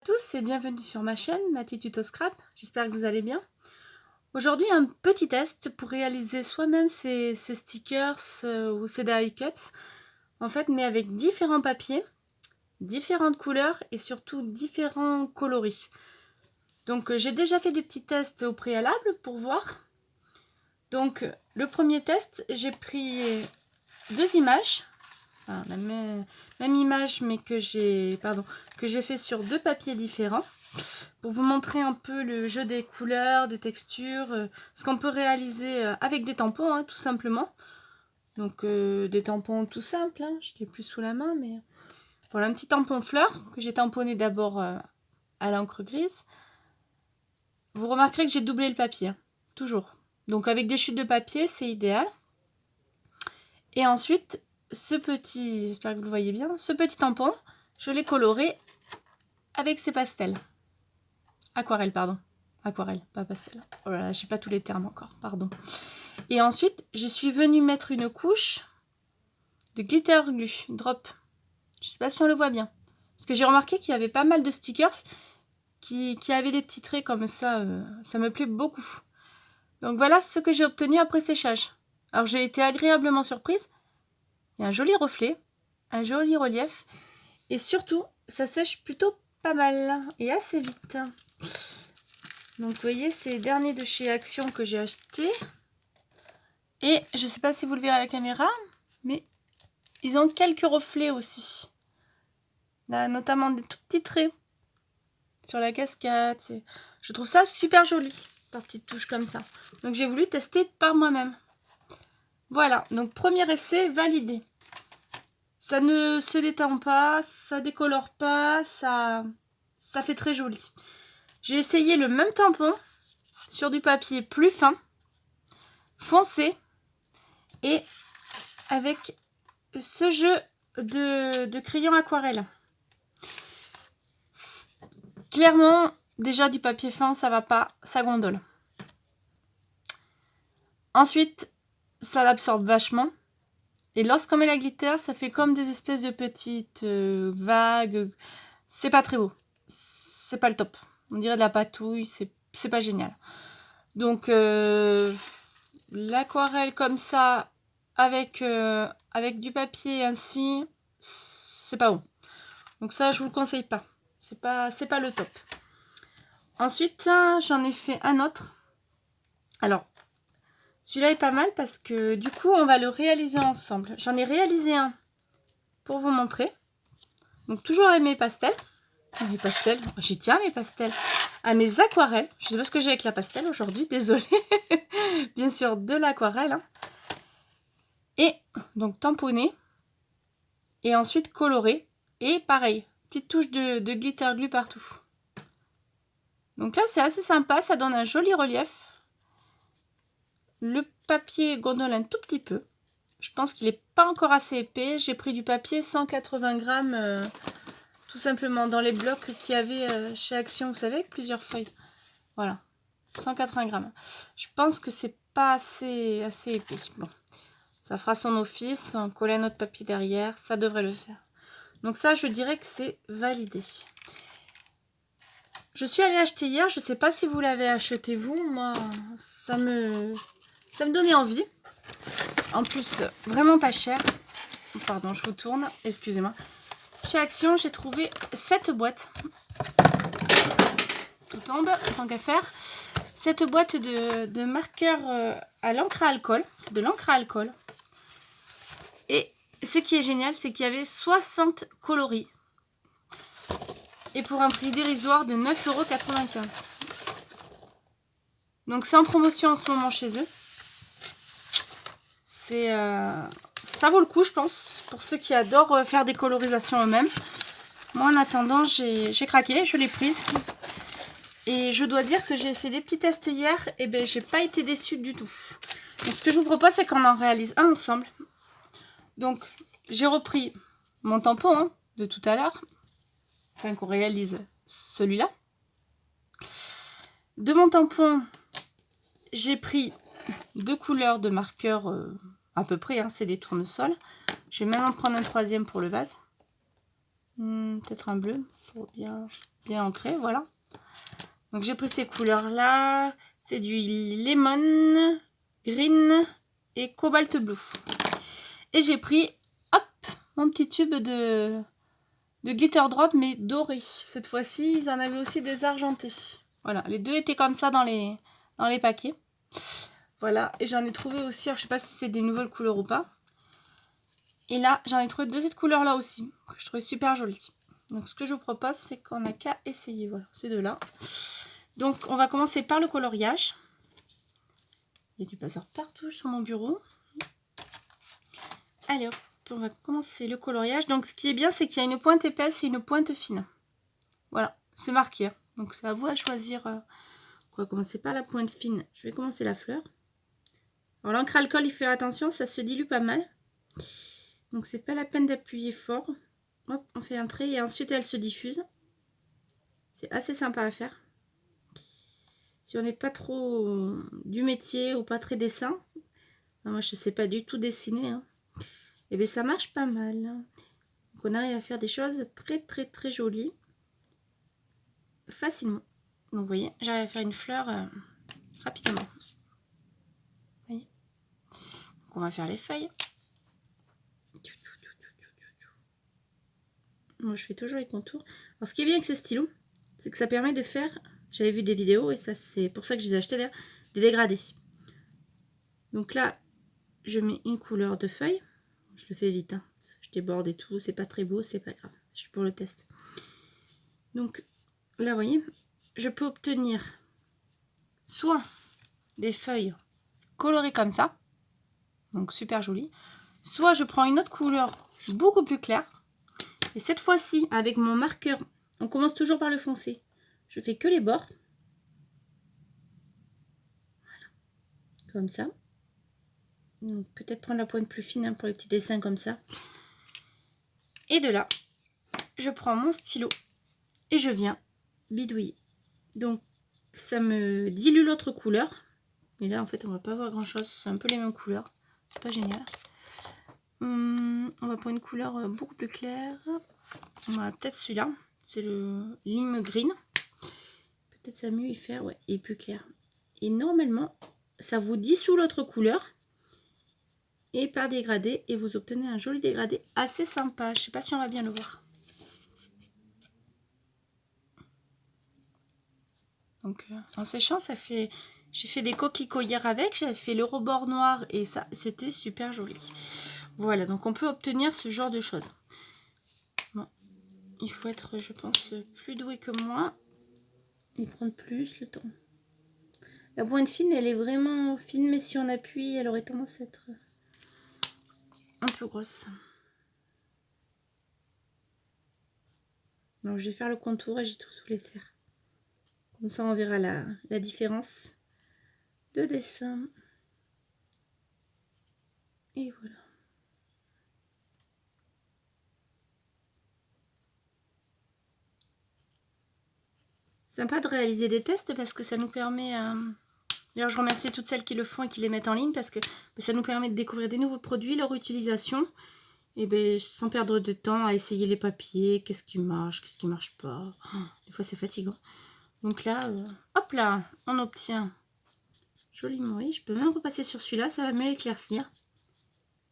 Bonjour à tous et bienvenue sur ma chaîne Mathie Tuto Scrap, j'espère que vous allez bien. Aujourd'hui un petit test pour réaliser soi-même ces stickers ou ces die cuts, en fait, mais avec différents papiers, différentes couleurs et surtout différents coloris. Donc j'ai déjà fait des petits tests au préalable pour voir. Donc le premier test, j'ai pris deux images, enfin, la même image mais que j'ai fait sur deux papiers différents, pour vous montrer un peu le jeu des couleurs, des textures, ce qu'on peut réaliser avec des tampons, hein, tout simplement. Donc des tampons tout simples, hein, je ne l'ai plus sous la main, mais voilà, un petit tampon fleur que j'ai tamponné d'abord à l'encre grise. Vous remarquerez que j'ai doublé le papier, hein, toujours. Donc avec des chutes de papier, c'est idéal. Et ensuite, ce petit, j'espère que vous le voyez bien, ce petit tampon, je l'ai coloré avec ces pastels. Aquarelle, pardon. Aquarelle, pas pastel. Oh là là, j'ai pas tous les termes encore, pardon. Et ensuite, j'y suis venue mettre une couche de glitter glue, drop. Je sais pas si on le voit bien. Parce que j'ai remarqué qu'il y avait pas mal de stickers qui avaient des petits traits comme ça. Ça me plaît beaucoup. Donc voilà ce que j'ai obtenu après séchage. Alors j'ai été agréablement surprise. Il y a un joli reflet, un joli relief. Et surtout, ça sèche plutôt pas mal et assez vite. Donc vous voyez, c'est les derniers de chez Action que j'ai acheté. Et je sais pas si vous le verrez à la caméra, mais ils ont quelques reflets aussi. Là, notamment des tout petits traits sur la cascade. Je trouve ça super joli, par petites touches comme ça. Donc j'ai voulu tester par moi-même. Voilà, donc premier essai validé. Ça ne se détend pas, ça décolore pas, ça fait très joli. J'ai essayé le même tampon sur du papier plus fin, foncé, et avec ce jeu de crayon aquarelle. Clairement, déjà du papier fin, ça va pas, ça gondole. Ensuite, ça l'absorbe vachement. Et lorsqu'on met la glitter, ça fait comme des espèces de petites vagues. C'est pas très beau. C'est pas le top. On dirait de la patouille, c'est pas génial. Donc, l'aquarelle comme ça, avec du papier ainsi, c'est pas bon. Donc ça, je vous le conseille pas. C'est pas le top. Ensuite, j'en ai fait un autre. Alors, celui-là est pas mal parce que du coup, on va le réaliser ensemble. J'en ai réalisé un pour vous montrer. Donc, toujours avec mes pastels. Mes pastels, j'y tiens mes pastels. À mes aquarelles. Je sais pas ce que j'ai avec la pastel aujourd'hui, désolée. Bien sûr, de l'aquarelle. Hein. Et donc, tamponner. Et ensuite, colorer. Et pareil, petite touche de glitter glue partout. Donc là, c'est assez sympa. Ça donne un joli relief. Le papier gondole un tout petit peu. Je pense qu'il n'est pas encore assez épais. J'ai pris du papier 180 grammes, tout simplement dans les blocs qu'il y avait chez Action, vous savez, avec plusieurs feuilles. Voilà, 180 grammes. Je pense que c'est pas assez épais. Bon, ça fera son office. On colle un autre papier derrière, ça devrait le faire. Donc ça, je dirais que c'est validé. Je suis allée acheter hier. Je ne sais pas si vous l'avez acheté vous. Moi, ça me donnait envie. En plus, vraiment pas cher. Pardon, je vous tourne. Excusez-moi. Chez Action, j'ai trouvé cette boîte. Tout tombe, tant qu'à faire. Cette boîte de marqueurs à l'encre à alcool. C'est de l'encre à alcool. Et ce qui est génial, c'est qu'il y avait 60 coloris. Et pour un prix dérisoire de 9,95 €. Donc c'est en promotion en ce moment chez eux. Ça vaut le coup, je pense, pour ceux qui adorent faire des colorisations eux-mêmes. Moi, en attendant, j'ai craqué, je l'ai prise. Et je dois dire que j'ai fait des petits tests hier, et ben j'ai pas été déçue du tout. Donc ce que je vous propose, c'est qu'on en réalise un ensemble. Donc j'ai repris mon tampon hein, de tout à l'heure, enfin qu'on réalise celui-là. De mon tampon, j'ai pris deux couleurs de marqueurs à peu près, hein, c'est des tournesols. Je vais même en prendre un troisième pour le vase. Peut-être un bleu pour bien ancrer, voilà. Donc j'ai pris ces couleurs là, c'est du lemon, green et cobalt blue. Et j'ai pris, hop, mon petit tube de glitter drop mais doré. Cette fois-ci, ils en avaient aussi des argentés. Voilà, les deux étaient comme ça dans les paquets. Voilà, et j'en ai trouvé aussi, alors je sais pas si c'est des nouvelles couleurs ou pas. Et là, j'en ai trouvé de cette couleur là aussi, que je trouvais super jolie. Donc ce que je vous propose, c'est qu'on n'a qu'à essayer, voilà, ces deux-là. Donc on va commencer par le coloriage. Il y a du bazar partout sur mon bureau. Allez hop, on va commencer le coloriage. Donc ce qui est bien, c'est qu'il y a une pointe épaisse et une pointe fine. Voilà, c'est marqué. Hein. Donc c'est à vous à choisir. On va commencer par la pointe fine. Je vais commencer la fleur. Alors l'encre alcool, il faut faire attention, ça se dilue pas mal. Donc c'est pas la peine d'appuyer fort. Hop, on fait un trait et ensuite elle se diffuse. C'est assez sympa à faire. Si on n'est pas trop du métier ou pas très dessin, moi je sais pas du tout dessiner, hein, et bien ça marche pas mal. Donc on arrive à faire des choses très jolies facilement. Donc vous voyez, j'arrive à faire une fleur rapidement. Vous voyez, donc on va faire les feuilles. Moi je fais toujours les contours. Alors ce qui est bien avec ces stylos, c'est que ça permet de faire, j'avais vu des vidéos et ça c'est pour ça que je les ai achetés d'ailleurs, des dégradés. Donc là je mets une couleur de feuille, je le fais vite, hein. Je déborde et tout, c'est pas très beau, c'est pas grave, c'est juste pour le test. Donc là vous voyez, je peux obtenir soit des feuilles colorées comme ça, donc super joli, soit je prends une autre couleur beaucoup plus claire, et cette fois-ci avec mon marqueur, on commence toujours par le foncé, je fais que les bords, voilà, comme ça. Peut-être prendre la pointe plus fine, hein, pour les petits dessins comme ça. Et de là, je prends mon stylo et je viens bidouiller. Donc ça me dilue l'autre couleur. Mais là en fait on va pas voir grand chose, c'est un peu les mêmes couleurs. C'est pas génial. On va prendre une couleur beaucoup plus claire. Voilà, peut-être celui-là, c'est le lime green. Peut-être ça mieux y faire, ouais, il est plus clair. Et normalement, ça vous dissout l'autre couleur. Et par dégradé, et vous obtenez un joli dégradé assez sympa. Je sais pas si on va bien le voir. Donc en séchant, ça fait, j'ai fait des coquelicots hier avec, j'avais fait le rebord noir et ça c'était super joli. Voilà, donc on peut obtenir ce genre de choses. Bon, il faut être, je pense, plus doué que moi et prendre plus le temps. La pointe fine, elle est vraiment fine, mais si on appuie, elle aurait tendance à être un peu grosse. Donc je vais faire le contour et j'ai tout voulu faire. Comme ça on verra la différence de dessin. Et voilà. Sympa de réaliser des tests parce que ça nous permet... D'ailleurs, je remercie toutes celles qui le font et qui les mettent en ligne parce que ça nous permet de découvrir des nouveaux produits, leur utilisation. Et ben, sans perdre de temps à essayer les papiers, qu'est-ce qui marche pas. Des fois, c'est fatigant. Donc là, hop là, on obtient joliment. Oui, je peux même repasser sur celui-là, ça va mieux l'éclaircir.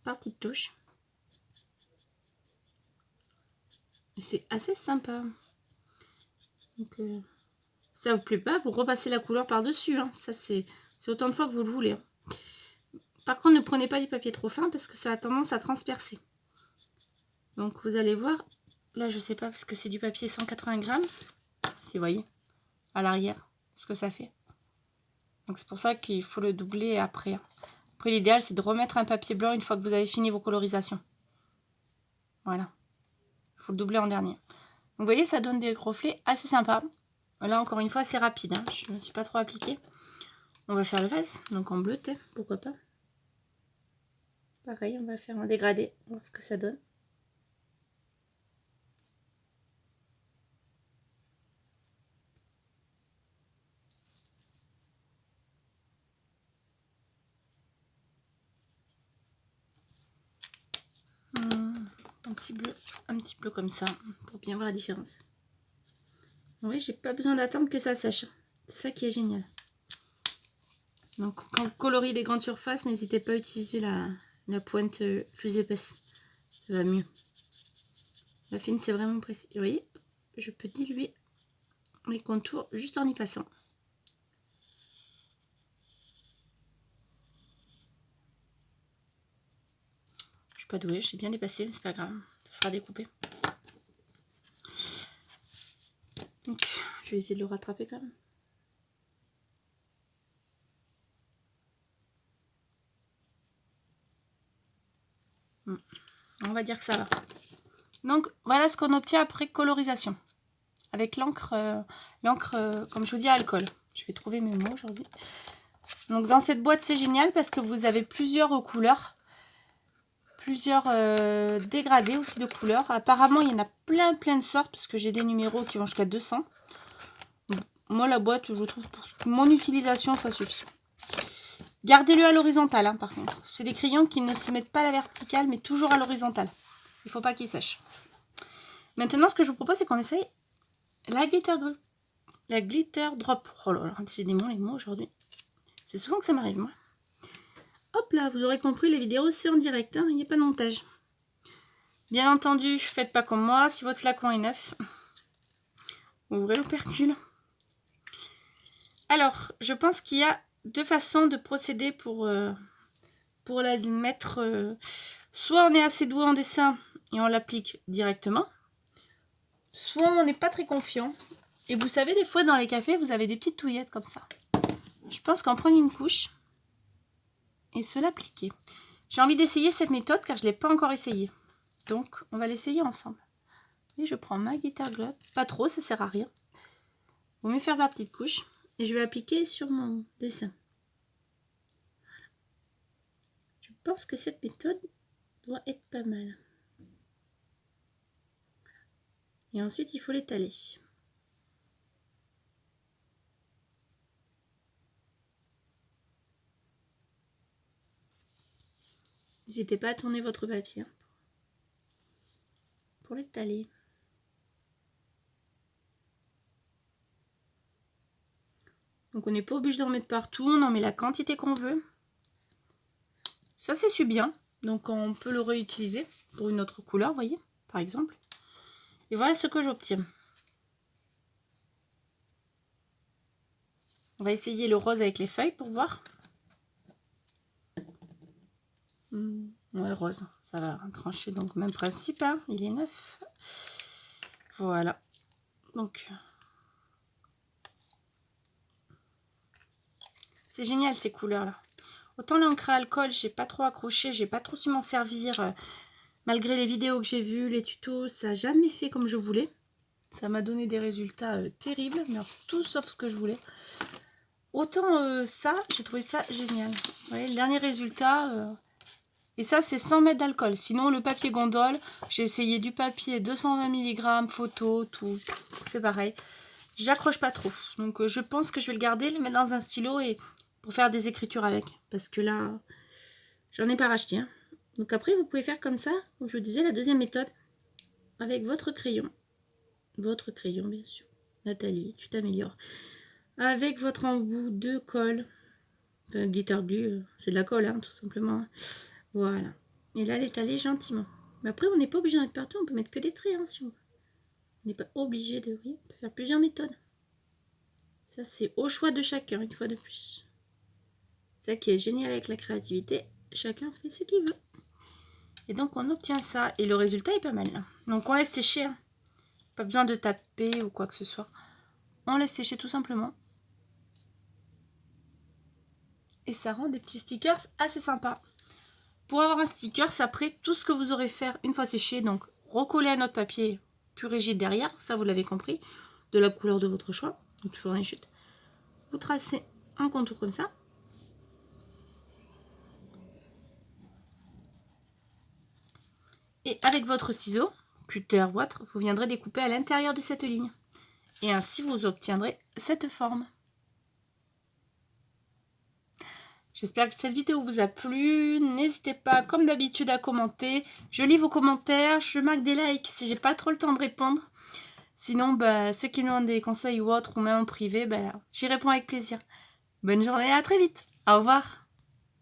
Par petite touche. Et c'est assez sympa. Donc, ça vous plaît pas, vous repassez la couleur par-dessus. Hein. Ça, c'est autant de fois que vous le voulez. Hein. Par contre, ne prenez pas du papier trop fin parce que ça a tendance à transpercer. Donc, vous allez voir. Là, je sais pas parce que c'est du papier 180 grammes. Si vous voyez, à l'arrière, ce que ça fait. Donc, c'est pour ça qu'il faut le doubler après. Après, l'idéal, c'est de remettre un papier blanc une fois que vous avez fini vos colorisations. Voilà. Il faut le doubler en dernier. Donc, vous voyez, ça donne des reflets assez sympas. Là, encore une fois, c'est rapide. Hein. Je ne me suis pas trop appliquée. On va faire le vase, donc en bleuté, pourquoi pas. Pareil, on va faire un dégradé, on va voir ce que ça donne. un petit bleu comme ça, pour bien voir la différence. Oui, j'ai pas besoin d'attendre que ça sèche. C'est ça qui est génial. Donc, quand vous coloriez les grandes surfaces, n'hésitez pas à utiliser la pointe plus épaisse. Ça va mieux. La fine, c'est vraiment précis. Vous voyez, je peux diluer les contours juste en y passant. Je suis pas douée, j'ai bien dépassé, mais c'est pas grave. Ça sera découpé. Donc, je vais essayer de le rattraper quand même. On va dire que ça va. Donc, voilà ce qu'on obtient après colorisation. Avec l'encre, comme je vous dis, à alcool. Je vais trouver mes mots aujourd'hui. Donc, dans cette boîte, c'est génial parce que vous avez plusieurs couleurs. Plusieurs dégradés aussi de couleurs. Apparemment, il y en a plein de sortes parce que j'ai des numéros qui vont jusqu'à 200. Moi, la boîte, je trouve pour mon utilisation, ça suffit. Gardez-le à l'horizontale, hein, par contre. C'est des crayons qui ne se mettent pas à la verticale, mais toujours à l'horizontale. Il ne faut pas qu'ils sèchent. Maintenant, ce que je vous propose, c'est qu'on essaye la glitter drop. Oh là là, c'est des mots aujourd'hui. C'est souvent que ça m'arrive, moi. Hop là, vous aurez compris, les vidéos, c'est en direct. Hein, il n'y a pas de montage. Bien entendu, faites pas comme moi. Si votre flacon est neuf, ouvrez l'opercule. Alors, je pense qu'il y a deux façons de procéder pour la mettre. Soit on est assez doué en dessin et on l'applique directement. Soit on n'est pas très confiant. Et vous savez, des fois dans les cafés, vous avez des petites touillettes comme ça. Je pense qu'en prendre une couche et se l'appliquer. J'ai envie d'essayer cette méthode car je ne l'ai pas encore essayée. Donc, on va l'essayer ensemble. Et je prends ma glitter glove. Pas trop, ça sert à rien. Vous me faire ma petite couche. Et je vais appliquer sur mon dessin. Voilà. Je pense que cette méthode doit être pas mal. Et ensuite, il faut l'étaler. N'hésitez pas à tourner votre papier pour l'étaler. Donc on n'est pas obligé d'en mettre partout, on en met la quantité qu'on veut. Ça s'essuie bien, donc on peut le réutiliser pour une autre couleur, vous voyez, par exemple. Et voilà ce que j'obtiens. On va essayer le rose avec les feuilles pour voir. Ouais, rose, ça va trancher, donc même principe, hein, il est neuf. Voilà, donc c'est génial ces couleurs-là. Autant l'encre à alcool, j'ai pas trop accroché, j'ai pas trop su m'en servir. Malgré les vidéos que j'ai vues, les tutos, ça n'a jamais fait comme je voulais. Ça m'a donné des résultats terribles, mais alors, tout sauf ce que je voulais. Autant ça, j'ai trouvé ça génial. Vous voyez, le dernier résultat, et ça c'est 100 mètres d'alcool. Sinon le papier gondole, j'ai essayé du papier 220 mg, photo, tout, c'est pareil. J'accroche pas trop. Donc je pense que je vais le garder, le mettre dans un stylo et pour faire des écritures avec. Parce que là, j'en ai pas racheté. Hein. Donc après, vous pouvez faire comme ça, comme je vous disais, la deuxième méthode, avec votre crayon. Votre crayon, bien sûr. Nathalie, tu t'améliores. Avec votre embout de colle. Enfin, glitter glue, c'est de la colle, hein, tout simplement. Voilà. Et là, l'étaler gentiment. Mais après, on n'est pas obligé d'en mettre partout, on peut mettre que des traits, hein, si on veut. On n'est pas obligé de... Oui, on peut faire plusieurs méthodes. Ça, c'est au choix de chacun, une fois de plus. C'est ça qui est génial avec la créativité. Chacun fait ce qu'il veut. Et donc, on obtient ça. Et le résultat est pas mal, là. Donc, on laisse sécher. Hein. Pas besoin de taper ou quoi que ce soit. On laisse sécher tout simplement. Et ça rend des petits stickers assez sympas. Pour avoir un sticker, après, tout ce que vous aurez fait une fois séché, donc recoller à notre papier plus rigide derrière, ça vous l'avez compris, de la couleur de votre choix, donc toujours dans les chutes. Vous tracez un contour comme ça. Et avec votre ciseau, cutter ou autre, vous viendrez découper à l'intérieur de cette ligne. Et ainsi, vous obtiendrez cette forme. J'espère que cette vidéo vous a plu. N'hésitez pas, comme d'habitude, à commenter. Je lis vos commentaires, je marque des likes si j'ai pas trop le temps de répondre. Sinon, ceux qui me demandent des conseils ou autres, ou même en privé, j'y réponds avec plaisir. Bonne journée, à très vite. Au revoir.